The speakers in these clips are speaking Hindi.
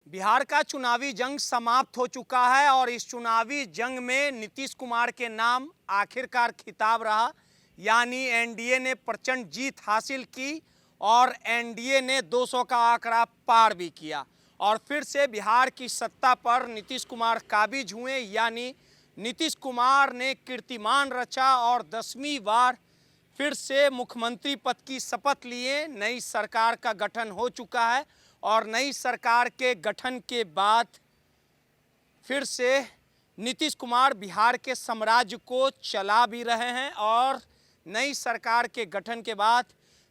बिहार का चुनावी जंग समाप्त हो चुका है और इस चुनावी जंग में नीतीश कुमार के नाम आखिरकार खिताब रहा। यानी एनडीए ने प्रचंड जीत हासिल की और एनडीए ने 200 का आंकड़ा पार भी किया और फिर से बिहार की सत्ता पर नीतीश कुमार काबिज हुए। यानी नीतीश कुमार ने कीर्तिमान रचा और 10वीं बार फिर से मुख्यमंत्री पद की शपथ लिए। नई सरकार का गठन हो चुका है और नई सरकार के गठन के बाद फिर से नीतीश कुमार बिहार के साम्राज्य को चला भी रहे हैं। और नई सरकार के गठन के बाद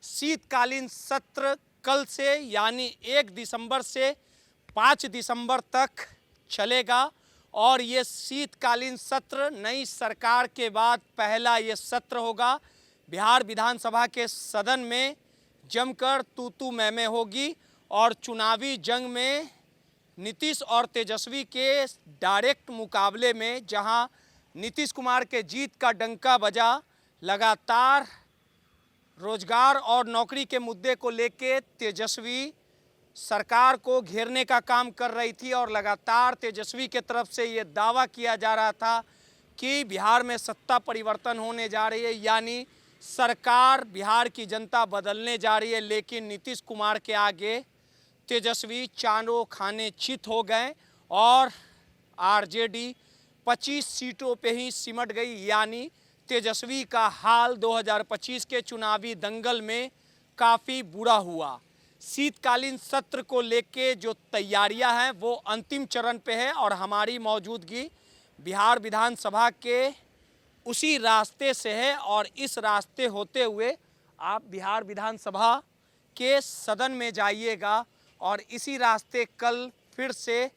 शीतकालीन सत्र कल से यानी 1 दिसंबर से 5 दिसंबर तक चलेगा और ये शीतकालीन सत्र नई सरकार के बाद पहला ये सत्र होगा। बिहार विधानसभा के सदन में जमकर तू मैं होगी और चुनावी जंग में नीतीश और तेजस्वी के डायरेक्ट मुकाबले में जहां नीतीश कुमार के जीत का डंका बजा, लगातार रोजगार और नौकरी के मुद्दे को लेके तेजस्वी सरकार को घेरने का काम कर रही थी और लगातार तेजस्वी के तरफ से ये दावा किया जा रहा था कि बिहार में सत्ता परिवर्तन होने जा रही है, यानी सरकार बिहार की जनता बदलने जा रही है। लेकिन नीतीश कुमार के आगे तेजस्वी चारों खाने चित हो गए और आरजेडी 25 सीटों पे ही सिमट गई। यानी तेजस्वी का हाल 2025 के चुनावी दंगल में काफ़ी बुरा हुआ। शीतकालीन सत्र को लेके जो तैयारियां हैं वो अंतिम चरण पे है और हमारी मौजूदगी बिहार विधानसभा के उसी रास्ते से है और इस रास्ते होते हुए आप बिहार विधानसभा के सदन में जाइएगा और इसी रास्ते कल फिर से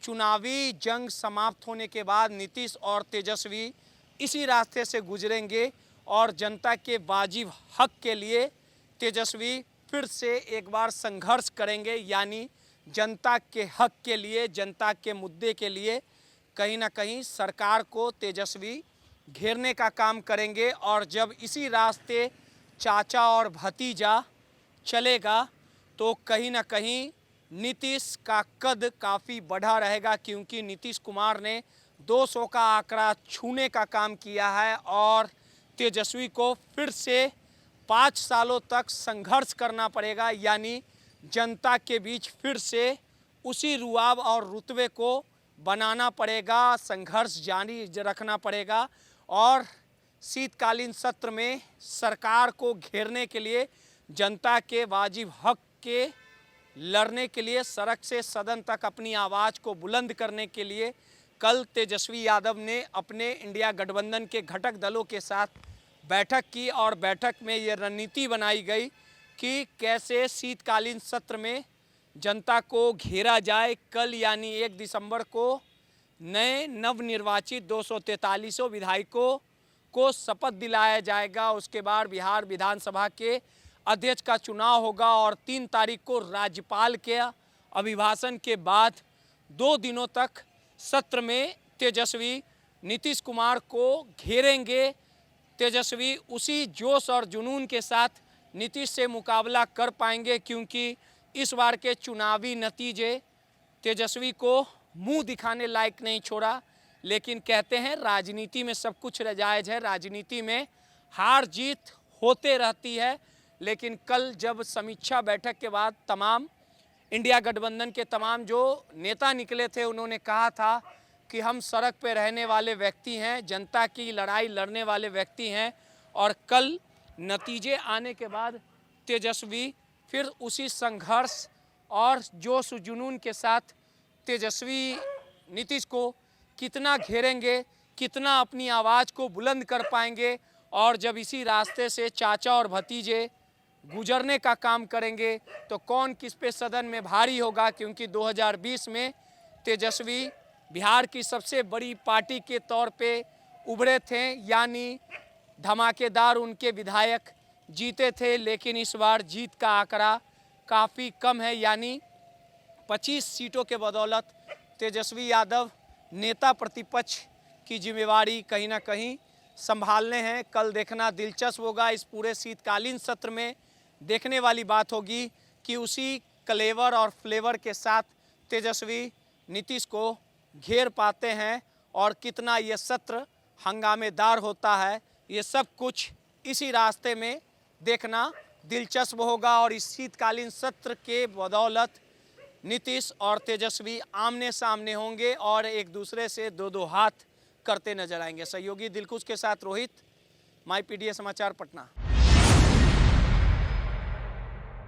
चुनावी जंग समाप्त होने के बाद नीतीश और तेजस्वी इसी रास्ते से गुजरेंगे और जनता के वाजिब हक के लिए तेजस्वी फिर से एक बार संघर्ष करेंगे। यानी जनता के हक के लिए, जनता के मुद्दे के लिए कहीं ना कहीं सरकार को तेजस्वी घेरने का काम करेंगे। और जब इसी रास्ते चाचा और भतीजा चलेगा तो कहीं ना कहीं नीतीश का कद काफ़ी बढ़ा रहेगा, क्योंकि नीतीश कुमार ने 200 का आंकड़ा छूने का काम किया है और तेजस्वी को फिर से 5 सालों तक संघर्ष करना पड़ेगा। यानी जनता के बीच फिर से उसी रुआब और रुतबे को बनाना पड़ेगा, संघर्ष जारी रखना पड़ेगा और शीतकालीन सत्र में सरकार को घेरने के लिए, जनता के वाजिब हक के लड़ने के लिए, सड़क से सदन तक अपनी आवाज़ को बुलंद करने के लिए कल तेजस्वी यादव ने अपने इंडिया गठबंधन के घटक दलों के साथ बैठक की और बैठक में ये रणनीति बनाई गई कि कैसे शीतकालीन सत्र में जनता को घेरा जाए। कल यानी 1 दिसंबर को नए नवनिर्वाचित 243 विधायकों को शपथ दिलाया जाएगा। उसके बाद बिहार विधानसभा के अध्यक्ष का चुनाव होगा और 3 तारीख को राज्यपाल के अभिभाषण के बाद 2 दिनों तक सत्र में तेजस्वी नीतीश कुमार को घेरेंगे। तेजस्वी उसी जोश और जुनून के साथ नीतीश से मुकाबला कर पाएंगे, क्योंकि इस बार के चुनावी नतीजे तेजस्वी को मुंह दिखाने लायक नहीं छोड़ा। लेकिन कहते हैं राजनीति में सब कुछ जायज़ है, राजनीति में हार जीत होते रहती है। लेकिन कल जब समीक्षा बैठक के बाद तमाम इंडिया गठबंधन के तमाम जो नेता निकले थे, उन्होंने कहा था कि हम सड़क पे रहने वाले व्यक्ति हैं, जनता की लड़ाई लड़ने वाले व्यक्ति हैं। और कल नतीजे आने के बाद तेजस्वी फिर उसी संघर्ष और जोश जुनून के साथ तेजस्वी नीतीश को कितना घेरेंगे, कितना अपनी आवाज़ को बुलंद कर पाएंगे। और जब इसी रास्ते से चाचा और भतीजे गुजरने का काम करेंगे तो कौन किस पे सदन में भारी होगा, क्योंकि 2020 में तेजस्वी बिहार की सबसे बड़ी पार्टी के तौर पे उभरे थे, यानी धमाकेदार उनके विधायक जीते थे। लेकिन इस बार जीत का आंकड़ा काफ़ी कम है, यानी 25 सीटों के बदौलत तेजस्वी यादव नेता प्रतिपक्ष की जिम्मेवारी कहीं ना कहीं संभालने हैं। कल देखना दिलचस्प होगा। इस पूरे शीतकालीन सत्र में देखने वाली बात होगी कि उसी कलेवर और फ्लेवर के साथ तेजस्वी नीतीश को घेर पाते हैं और कितना ये सत्र हंगामेदार होता है, ये सब कुछ इसी रास्ते में देखना दिलचस्प होगा। और इस शीतकालीन सत्र के बदौलत नीतीश और तेजस्वी आमने सामने होंगे और एक दूसरे से दो दो हाथ करते नजर आएंगे। सहयोगी दिलखुश के साथ रोहित, माई पीडीए समाचार पटना।